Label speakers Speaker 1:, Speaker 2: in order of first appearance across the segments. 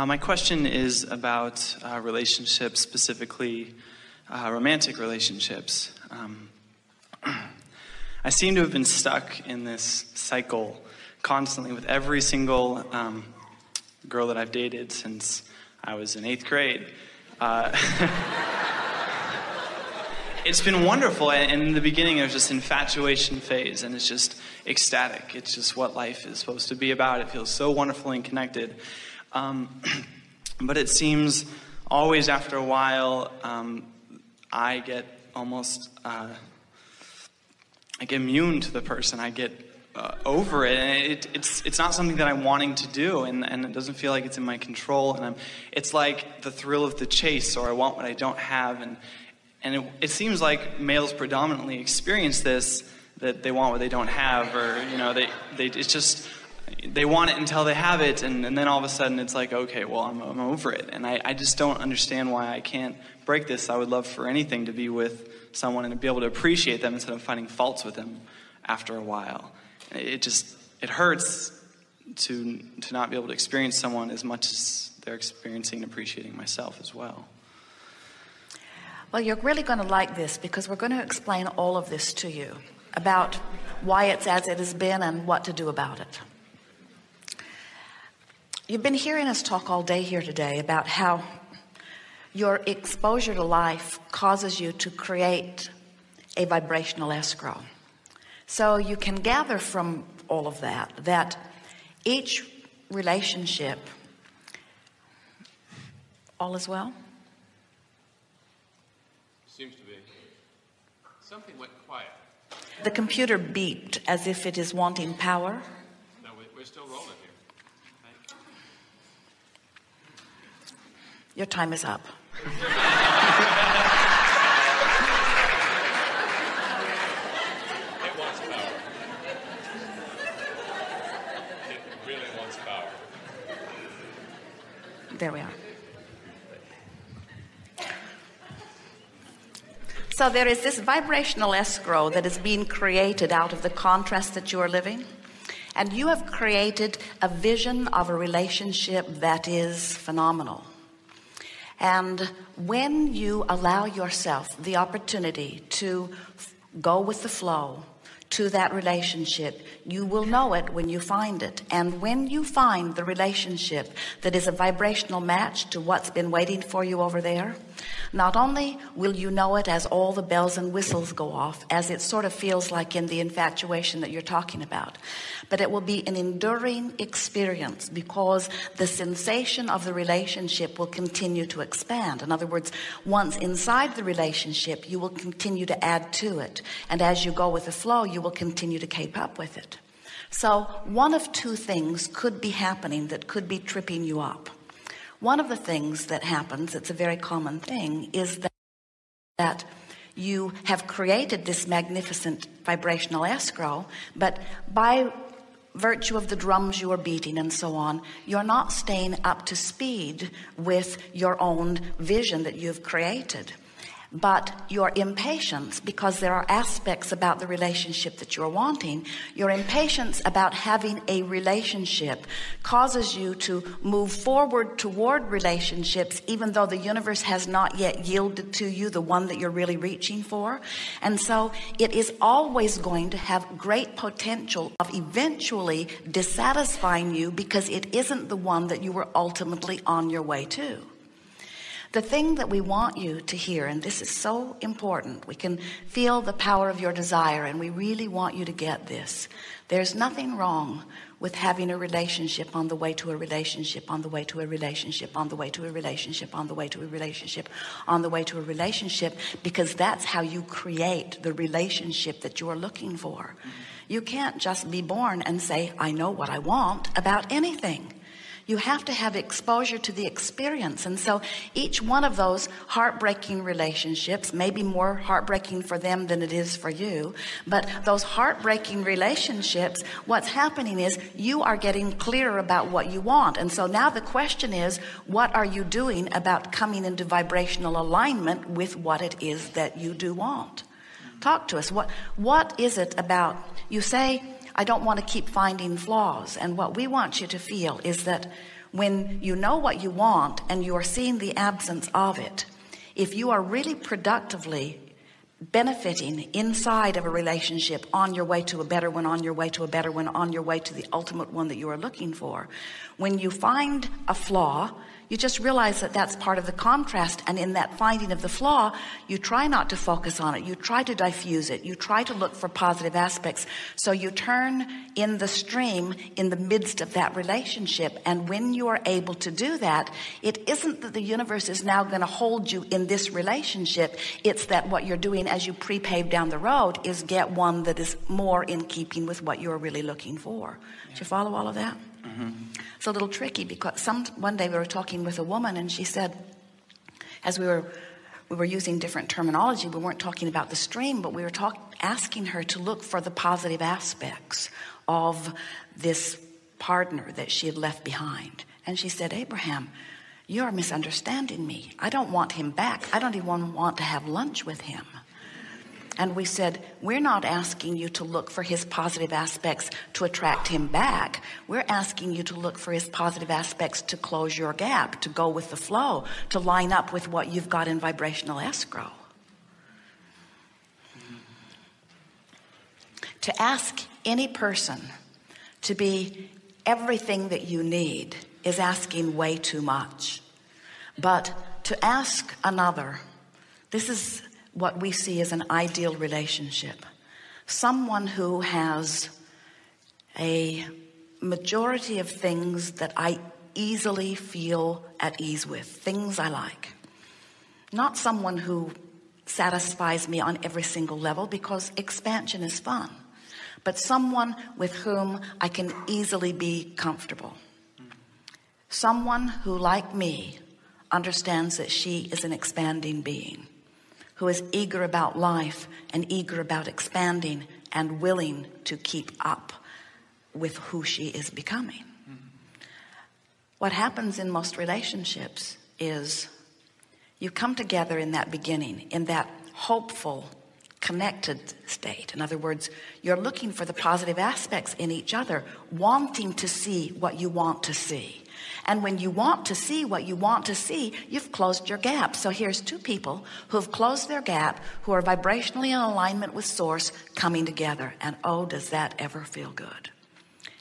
Speaker 1: My question is about relationships, specifically romantic relationships. I seem to have been stuck in this cycle constantly with every single girl that I've dated since I was in 8th grade. It's been wonderful, and in the beginning it was just infatuation phase, and it's just ecstatic. It's just what life is supposed to be about. It feels so wonderful and connected. But it seems always after a while, I get almost, I get immune to the person. I get over it, and it's not something that I'm wanting to do, and it doesn't feel like it's in my control, and it's like the thrill of the chase, or I want what I don't have, and it seems like males predominantly experience this, that they want what they don't have, or it's just they want it until they have it, and then all of a sudden it's like, okay, well, I'm over it, and I just don't understand why I can't break this. I would love for anything to be with someone and to be able to appreciate them instead of finding faults with them after a while. It hurts to not be able to experience someone as much as they're experiencing and appreciating myself as well.
Speaker 2: Well, you're really going to like this, because we're going to explain all of this to you about why it's as it has been and what to do about it. You've been hearing us talk all day here today about how your exposure to life causes you to create a vibrational escrow. So you can gather from all of that each relationship, all is well?
Speaker 3: Seems to be. Something went quiet.
Speaker 2: The computer beeped as if it is wanting power.
Speaker 3: No, we're still rolling here.
Speaker 2: Your time is up.
Speaker 3: It wants power. It really wants power.
Speaker 2: There we are. So there is this vibrational escrow that is being created out of the contrast that you are living. And you have created a vision of a relationship that is phenomenal. And when you allow yourself the opportunity to go with the flow to that relationship, you will know it when you find it. And when you find the relationship that is a vibrational match to what's been waiting for you over there, not only will you know it as all the bells and whistles go off, as it sort of feels like in the infatuation that you're talking about, but it will be an enduring experience, because the sensation of the relationship will continue to expand. In other words, once inside the relationship, you will continue to add to it. And as you go with the flow, you will continue to keep up with it. So one of two things could be happening that could be tripping you up. One of the things that happens, it's a very common thing, is that you have created this magnificent vibrational escrow, but by virtue of the drums you are beating and so on, you're not staying up to speed with your own vision that you've created. But your impatience, because there are aspects about the relationship that you're wanting, your impatience about having a relationship causes you to move forward toward relationships, even though the universe has not yet yielded to you the one that you're really reaching for. And so it is always going to have great potential of eventually dissatisfying you, because it isn't the one that you were ultimately on your way to. The thing that we want you to hear, and this is so important, we can feel the power of your desire, and we really want you to get this. There's nothing wrong with having a relationship on the way to a relationship, on the way to a relationship, on the way to a relationship, on the way to a relationship, on the way to a relationship, because that's how you create the relationship that you are looking for. You can't just be born and say, I know what I want about anything. You have to have exposure to the experience. And so each one of those heartbreaking relationships may be more heartbreaking for them than it is for you. But those heartbreaking relationships, what's happening is you are getting clearer about what you want. And so now the question is, what are you doing about coming into vibrational alignment with what it is that you do want? Talk to us. What is it about? You say, I don't want to keep finding flaws. And what we want you to feel is that when you know what you want and you are seeing the absence of it, if you are really productively benefiting inside of a relationship, on your way to a better one, on your way to a better one, on your way to the ultimate one that you are looking for, when you find a flaw, you just realize that that's part of the contrast, and in that finding of the flaw, you try not to focus on it, you try to diffuse it, you try to look for positive aspects. So you turn in the stream in the midst of that relationship, and when you are able to do that, it isn't that the universe is now going to hold you in this relationship. It's that what you're doing as you pre-pave down the road is get one that is more in keeping with what you're really looking for. Did you follow all of that? Mm-hmm. It's a little tricky because one day we were talking with a woman, and she said, as we were using different terminology, we weren't talking about the stream, but we were asking her to look for the positive aspects of this partner that she had left behind. And she said, Abraham, you're misunderstanding me. I don't want him back. I don't even want to have lunch with him. And we said, we're not asking you to look for his positive aspects to attract him back. We're asking you to look for his positive aspects to close your gap, to go with the flow, to line up with what you've got in vibrational escrow. To ask any person to be everything that you need is asking way too much. But to ask another, this is what we see as an ideal relationship. Someone who has a majority of things that I easily feel at ease with, things I like. Not someone who satisfies me on every single level, because expansion is fun, but someone with whom I can easily be comfortable. Someone who, like me, understands that she is an expanding being, who is eager about life and eager about expanding and willing to keep up with who she is becoming. What happens in most relationships is you come together in that beginning, in that hopeful, connected state. In other words, you're looking for the positive aspects in each other, wanting to see what you want to see. And when you want to see what you want to see, you've closed your gap. So here's two people who have closed their gap, who are vibrationally in alignment with source, coming together. And oh, does that ever feel good.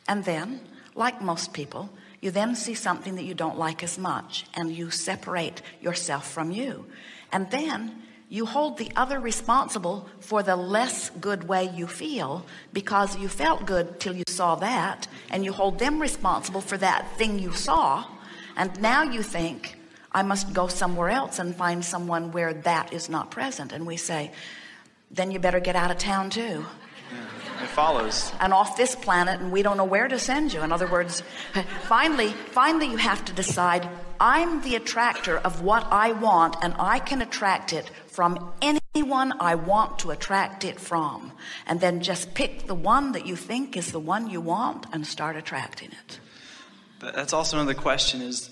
Speaker 2: And then, like most people, you then see something that you don't like as much, and you separate yourself from you. And then you hold the other responsible for the less good way you feel, because you felt good till you saw that, and you hold them responsible for that thing you saw. And now you think, I must go somewhere else and find someone where that is not present. And we say, then you better get out of town too.
Speaker 1: Yeah, it follows.
Speaker 2: And off this planet, and we don't know where to send you. In other words, finally you have to decide, I'm the attractor of what I want, and I can attract it from anyone I want to attract it from. And then just pick the one that you think is the one you want and start attracting it.
Speaker 1: But that's also another question is